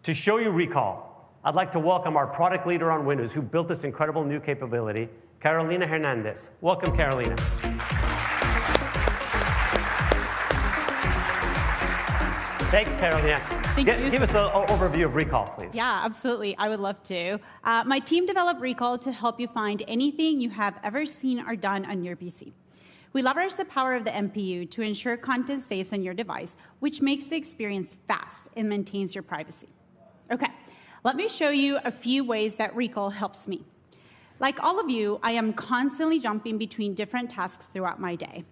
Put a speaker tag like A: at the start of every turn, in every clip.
A: To show you recall, I'd like to welcome our product leader on Windows who built this incredible new capability, Carolina Hernandez. Welcome, Carolina. Thanks, Carolina. Give us an overview of Recall, please.
B: Yeah, absolutely. I would love to. My team developed Recall to help you find anything you have ever seen or done on your PC. We leverage the power of the MPU to ensure content stays on your device, which makes the experience fast and maintains your privacy. Okay, let me show you a few ways that Recall helps me. Like all of you, I am constantly jumping between different tasks throughout my day.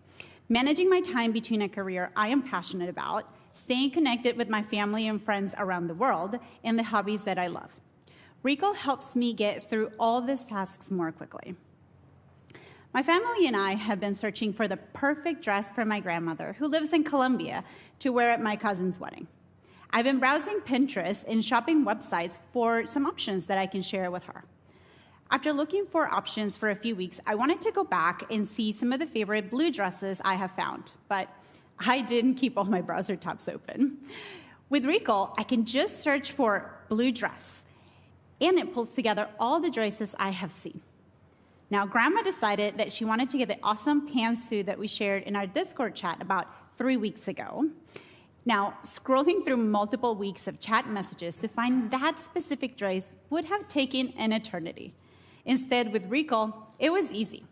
B: Managing my time between a career I am passionate about, staying connected with my family and friends around the world, and the hobbies that I love. Recall helps me get through all these tasks more quickly. My family and I have been searching for the perfect dress for my grandmother, who lives in Colombia, to wear at my cousin's wedding. I've been browsing Pinterest and shopping websites for some options that I can share with her. After looking for options for a few weeks, I wanted to go back and see some of the favorite blue dresses I have found, but I didn't keep all my browser tabs open. With Recall, I can just search for blue dress, and it pulls together all the dresses I have seen. Now, Grandma decided that she wanted to get the awesome pantsuit that we shared in our Discord chat about 3 weeks ago. Now, scrolling through multiple weeks of chat messages to find that specific dress would have taken an eternity. Instead, with Recall, it was easy.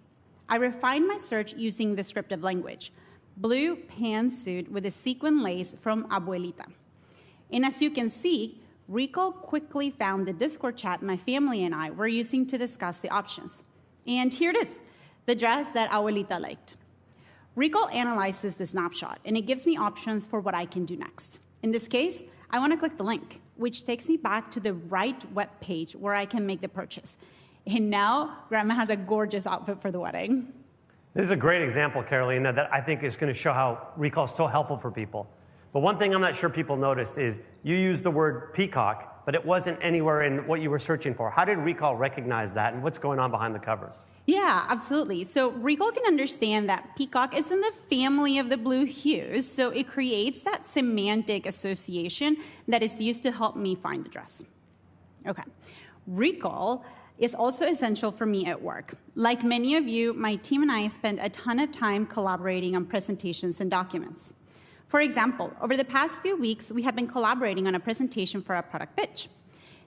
B: I refined my search using descriptive language. Blue pantsuit with a sequin lace from Abuelita. And as you can see, Recall quickly found the Discord chat my family and I were using to discuss the options. And here it is, the dress that Abuelita liked. Recall analyzes the snapshot, and it gives me options for what I can do next. In this case, I want to click the link, which takes me back to the right web page where I can make the purchase. And now, Grandma has a gorgeous outfit for the wedding.
A: This is a great example, Carolina, that I think is going to show how Recall is so helpful for people. But one thing I'm not sure people noticed is you used the word peacock, but it wasn't anywhere in what you were searching for. How did Recall recognize that, and what's going on behind the covers?
B: Yeah, absolutely. So Recall can understand that peacock is in the family of the blue hues, so it creates that semantic association that is used to help me find the dress. Okay, Recall is also essential for me at work. Like many of you, my team and I spend a ton of time collaborating on presentations and documents. For example, over the past few weeks, we have been collaborating on a presentation for a product pitch.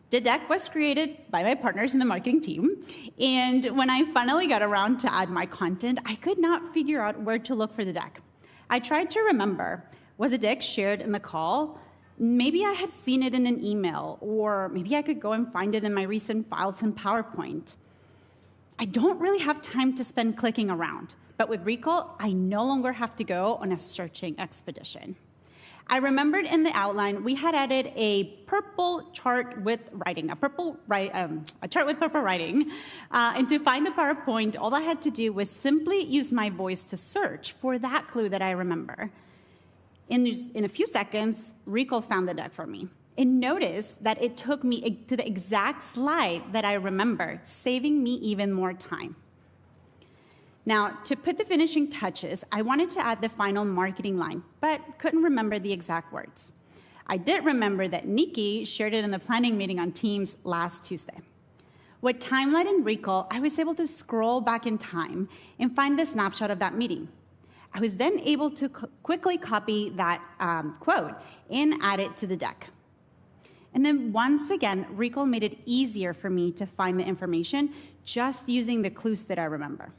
B: The deck was created by my partners in the marketing team, and when I finally got around to add my content, I could not figure out where to look for the deck. I tried to remember, was the deck shared in the call? Maybe I had seen it in an email, or maybe I could go and find it in my recent files in PowerPoint. I don't really have time to spend clicking around, but with Recall, I no longer have to go on a searching expedition. I remembered in the outline, we had added a purple chart with writing, a chart with purple writing. And to find the PowerPoint, all I had to do was simply use my voice to search for that clue that I remember. In a few seconds, Recall found the deck for me. And notice that it took me to the exact slide that I remembered, saving me even more time. Now, to put the finishing touches, I wanted to add the final marketing line, but couldn't remember the exact words. I did remember that Nikki shared it in the planning meeting on Teams last Tuesday. With Timeline and Recall, I was able to scroll back in time and find the snapshot of that meeting. I was then able to quickly copy that quote and add it to the deck. And then once again, Recall made it easier for me to find the information just using the clues that I remember.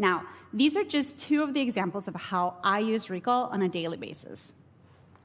B: Now, these are just two of the examples of how I use Recall on a daily basis.